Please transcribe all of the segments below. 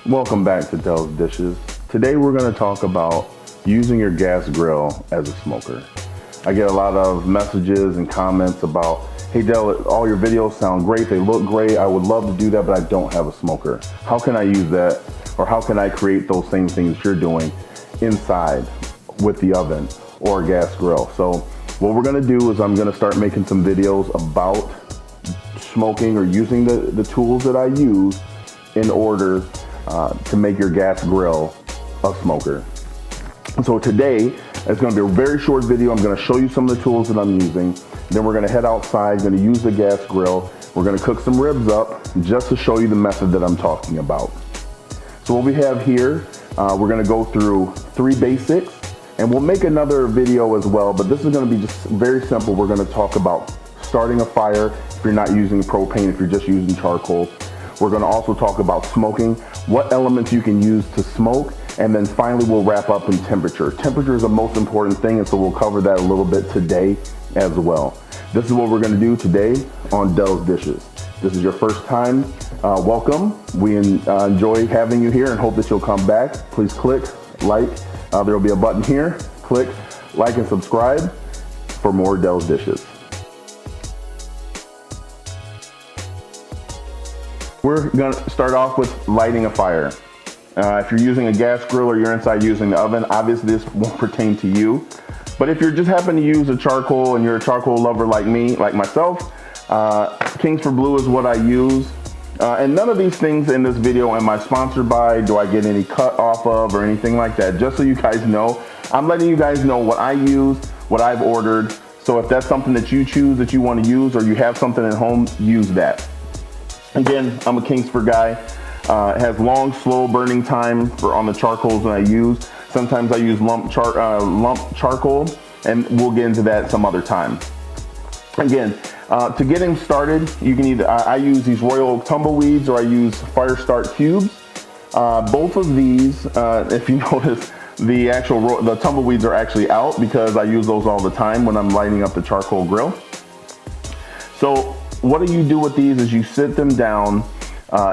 Welcome back to Dell's Dishes. Today we're going to talk about using your gas grill as a smoker. I get a lot of messages and comments about, hey Dell, all your videos sound great, they look great, I would love to do that, but I don't have a smoker. How can I use that, or how can I create those same things you're doing inside with the oven or a gas grill? So what we're going to do is I'm going to start making some videos about smoking or using the tools that I use in order to make your gas grill a smoker. So today it's going to be a very short video. I'm going to show you some of the tools that I'm using. Then we're going to head outside, going to use the gas grill. We're going to cook some ribs up just to show you the method that I'm talking about. So what we have here, we're going to go through 3 basics, and we'll make another video as well, but this is going to be just very simple. We're going to talk about starting a fire if you're not using propane, if you're just using charcoal. We're going to also talk about smoking, what elements you can use to smoke, and then finally we'll wrap up in temperature. Temperature is the most important thing, and so we'll cover that a little bit today as well. This is what we're going to do today on Dell's Dishes. This is your first time, welcome. We enjoy having you here and hope that you'll come back. Please click like. There will be a button here. Click like and subscribe for more Dell's Dishes. We're going to start off with lighting a fire. If you're using a gas grill or you're inside using the oven, obviously this won't pertain to you. But if you just happen to use a charcoal and you're a charcoal lover like me, like myself, Kings for Blue is what I use. And none of these things in this video am I sponsored by, do I get any cut off of or anything like that. Just so you guys know, I'm letting you guys know what I use, what I've ordered. So if that's something that you choose that you want to use, or you have something at home, use that. Again, I'm a Kingsford guy. It has long, slow burning time on the charcoals that I use. Sometimes I use lump charcoal, and we'll get into that some other time. Again, to get him started, you can either, I use these Royal Oak tumbleweeds, or I use Fire Start cubes. Both of these, if you notice, the tumbleweeds are actually out because I use those all the time when I'm lighting up the charcoal grill. So what do you do with these is you sit them down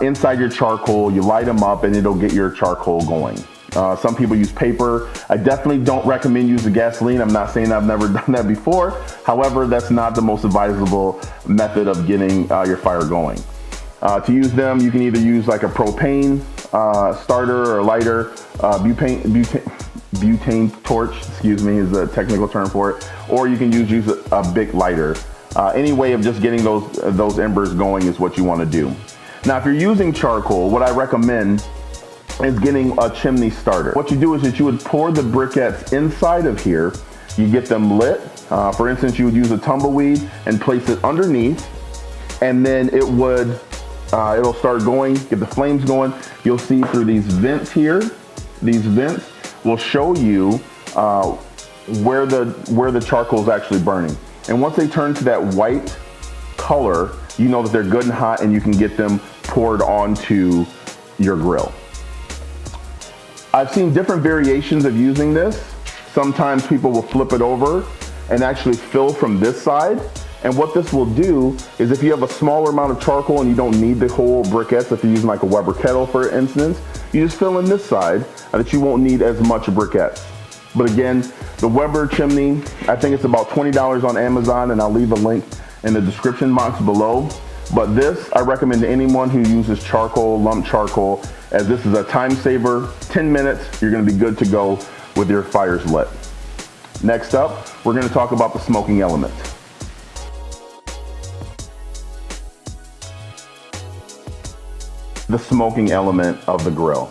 inside your charcoal, you light them up, and it'll get your charcoal going. Some people use paper. I definitely don't recommend using gasoline. I'm not saying I've never done that before. However, that's not the most advisable method of getting your fire going. To use them, you can either use like a propane starter or lighter, butane torch, excuse me, is the technical term for it, or you can use a big lighter. Any way of just getting those embers going is what you want to do. Now, if you're using charcoal, what I recommend is getting a chimney starter. What you do is that you would pour the briquettes inside of here. You get them lit. For instance, you would use a tumbleweed and place it underneath, and then it'll start going, get the flames going. You'll see through these vents here, these vents will show you where the charcoal is actually burning. And once they turn to that white color, you know that they're good and hot, and you can get them poured onto your grill. I've seen different variations of using this. Sometimes people will flip it over and actually fill from this side. And what this will do is, if you have a smaller amount of charcoal and you don't need the whole briquettes, if you're using like a Weber kettle for instance, you just fill in this side that you won't need as much briquettes. But again, the Weber chimney, I think it's about $20 on Amazon, and I'll leave a link in the description box below. But this, I recommend to anyone who uses charcoal, lump charcoal, as this is a time saver. 10 minutes, you're going to be good to go with your fires lit. Next up, we're going to talk about the smoking element. The smoking element of the grill.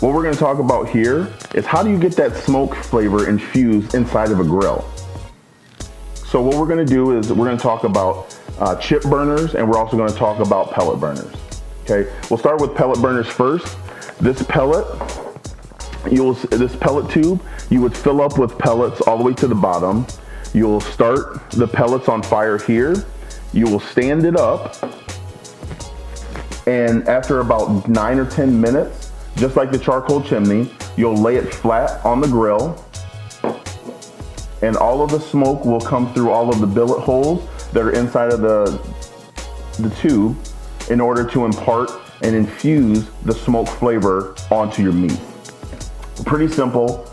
What we're going to talk about here is how do you get that smoke flavor infused inside of a grill. So what we're going to do is we're going to talk about chip burners, and we're also going to talk about pellet burners. Okay, we'll start with pellet burners first. This pellet tube, you would fill up with pellets all the way to the bottom. You'll start the pellets on fire here. You will stand it up, and after about 9 or 10 minutes, just like the charcoal chimney, you'll lay it flat on the grill, and all of the smoke will come through all of the billet holes that are inside of the tube in order to impart and infuse the smoke flavor onto your meat. Pretty simple.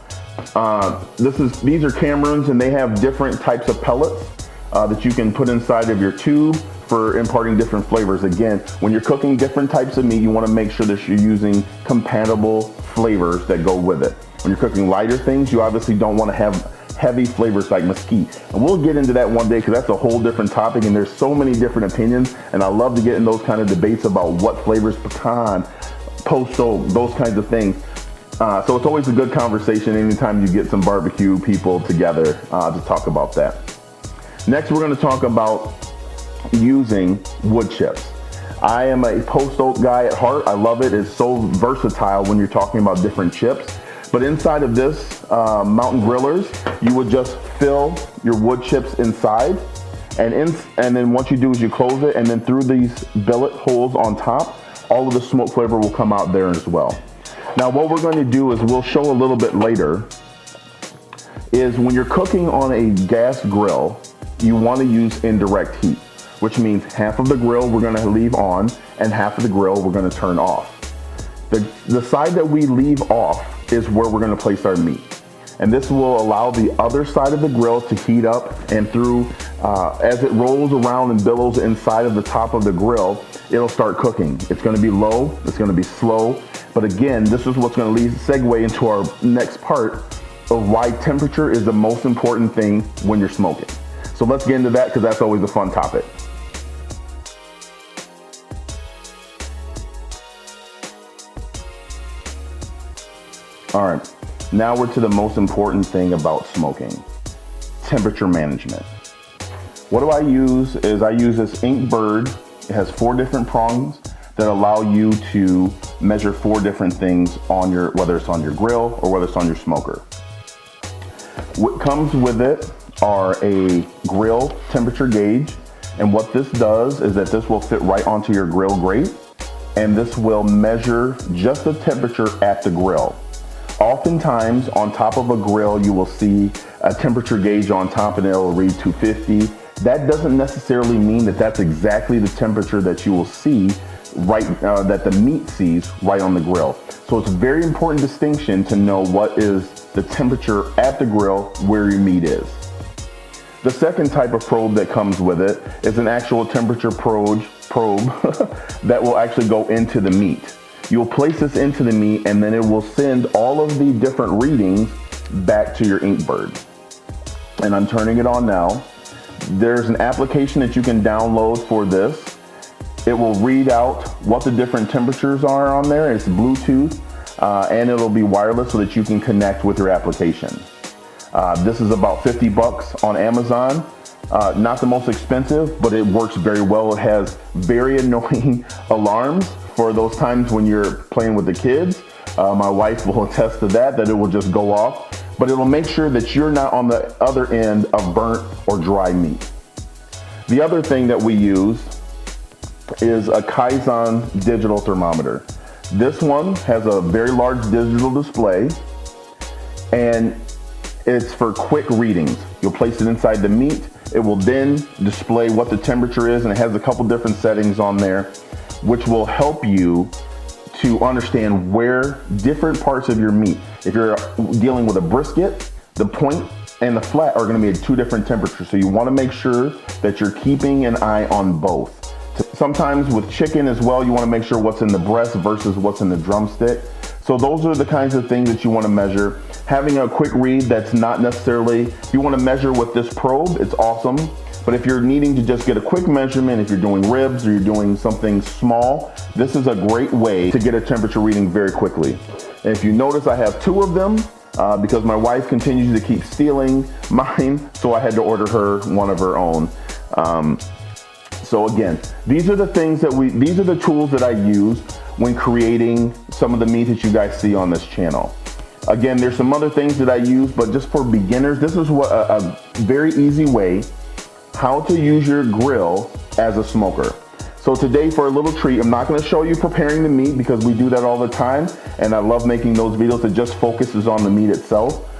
These are Camerons, and they have different types of pellets that you can put inside of your tube for imparting different flavors. Again, when you're cooking different types of meat, you want to make sure that you're using compatible flavors that go with it. When you're cooking lighter things, you obviously don't want to have heavy flavors like mesquite. And we'll get into that one day because that's a whole different topic, and there's so many different opinions, and I love to get in those kind of debates about what flavors, pecan, post oak, those kinds of things. So it's always a good conversation anytime you get some barbecue people together to talk about that. Next, we're going to talk about using wood chips. I am a post oak guy at heart. I love it. It's so versatile when you're talking about different chips. But inside of this mountain grillers, you would just fill your wood chips inside, and then once you do is you close it, and then through these billet holes on top, all of the smoke flavor will come out there as well. Now what we're going to do is we'll show a little bit later is when you're cooking on a gas grill, you want to use indirect heat, which means half of the grill we're going to leave on and half of the grill we're going to turn off. The side that we leave off is where we're going to place our meat. And this will allow the other side of the grill to heat up, and through, as it rolls around and billows inside of the top of the grill, it'll start cooking. It's going to be low, it's going to be slow, but again, this is what's going to segue into our next part of why temperature is the most important thing when you're smoking. So let's get into that because that's always a fun topic. All right, now we're to the most important thing about smoking, temperature management. What do I use is I use this Inkbird. It has 4 different prongs that allow you to measure 4 different things on your, whether it's on your grill or whether it's on your smoker. What comes with it are a grill temperature gauge, and what this does is that this will fit right onto your grill grate, and this will measure just the temperature at the grill. Oftentimes on top of a grill you will see a temperature gauge on top and it'll read 250. That doesn't necessarily mean that that's exactly the temperature that you will see that the meat sees right on the grill. So it's a very important distinction to know what is the temperature at the grill where your meat is. The second type of probe that comes with it is an actual temperature probe that will actually go into the meat. You'll place this into the meat, and then it will send all of the different readings back to your Inkbird. And I'm turning it on now. There's an application that you can download for this. It will read out what the different temperatures are on there. It's Bluetooth, and it'll be wireless so that you can connect with your application. This is about $50 on Amazon. Not the most expensive, but it works very well. It has very annoying alarms for those times when you're playing with the kids. My wife will attest to that it will just go off, but it'll make sure that you're not on the other end of burnt or dry meat. The other thing that we use is a Kaizen digital thermometer. This one has a very large digital display, and it's for quick readings. You'll place it inside the meat. It will then display what the temperature is, and it has a couple different settings on there, which will help you to understand where different parts of your meat, if you're dealing with a brisket, the point and the flat are going to be at 2 different temperatures. So you want to make sure that you're keeping an eye on both. Sometimes with chicken as well, you want to make sure what's in the breast versus what's in the drumstick. So those are the kinds of things that you want to measure. Having a quick read that's not necessarily, if you want to measure with this probe, it's awesome. But if you're needing to just get a quick measurement, if you're doing ribs or you're doing something small, this is a great way to get a temperature reading very quickly. And if you notice, I have 2 of them because my wife continues to keep stealing mine, so I had to order her one of her own. So again, these are the things that these are the tools that I use when creating some of the meat that you guys see on this channel. Again, there's some other things that I use, but just for beginners, this is what a very easy way how to use your grill as a smoker. So today, for a little treat, I'm not going to show you preparing the meat because we do that all the time, and I love making those videos that just focuses on the meat itself.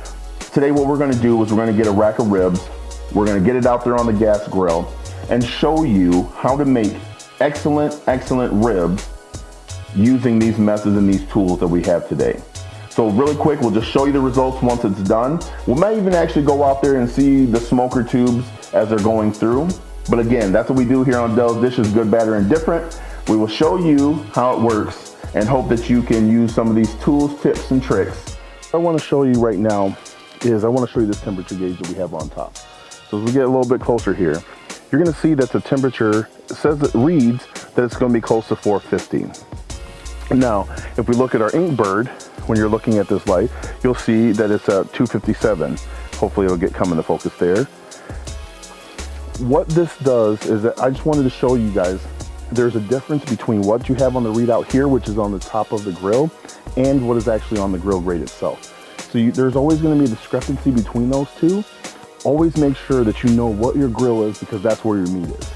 Today what we're going to do is we're going to get a rack of ribs, we're going to get it out there on the gas grill, and show you how to make excellent ribs using these methods and these tools that we have today. So really quick, we'll just show you the results once it's done. We might even actually go out there and see the smoker tubes as they're going through. But again, that's what we do here on Dell's Dishes, good, bad, or indifferent. We will show you how it works and hope that you can use some of these tools, tips, and tricks. What I want to show you right now is I want to show you this temperature gauge that we have on top. So as we get a little bit closer here, you're going to see that the temperature says it reads that it's going to be close to 450. Now, if we look at our Inkbird, when you're looking at this light, you'll see that it's at 257. Hopefully it'll come into focus there. What this does is that I just wanted to show you guys there's a difference between what you have on the readout here, which is on the top of the grill, and what is actually on the grill grate itself. So there's always going to be a discrepancy between those two. Always make sure that you know what your grill is, because that's where your meat is.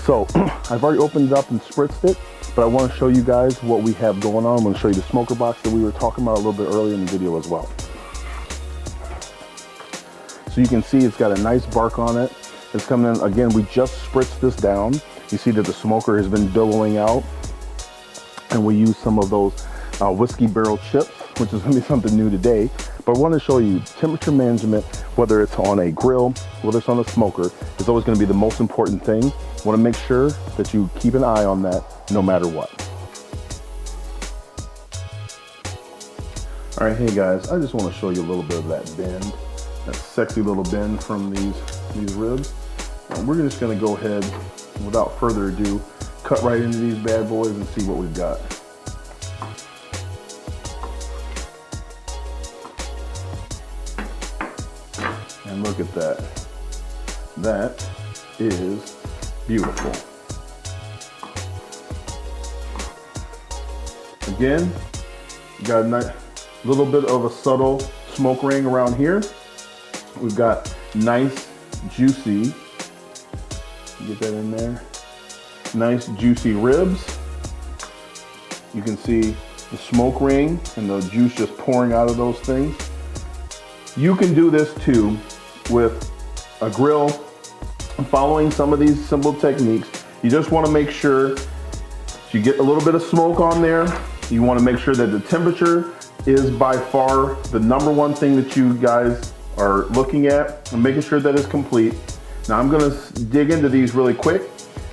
So I've already opened it up and spritzed it, but I want to show you guys what we have going on. I'm going to show you the smoker box that we were talking about a little bit earlier in the video as well. So you can see it's got a nice bark on it. It's coming in, again, we just spritzed this down. You see that the smoker has been billowing out, and we use some of those whiskey barrel chips, which is going to be something new today. But I want to show you temperature management, whether it's on a grill, whether it's on a smoker, is always going to be the most important thing. You want to make sure that you keep an eye on that no matter what. All right, hey guys, I just want to show you a little bit of that bend, that sexy little bend from these ribs. And we're just going to go ahead, without further ado, cut right into these bad boys and see what we've got. And look at that. That is beautiful. Again, you got a nice little bit of a subtle smoke ring around here. We've got nice, juicy, get that in there, nice juicy ribs. You can see the smoke ring and the juice just pouring out of those things. You can do this too with a grill, following some of these simple techniques. You just want to make sure you get a little bit of smoke on there. You want to make sure that the temperature is by far the number one thing that you guys are looking at, and making sure that it's complete. Now I'm going to dig into these really quick,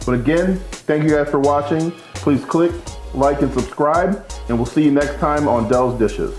but again, thank you guys for watching. Please click like and subscribe, and we'll see you next time on Dell's Dishes.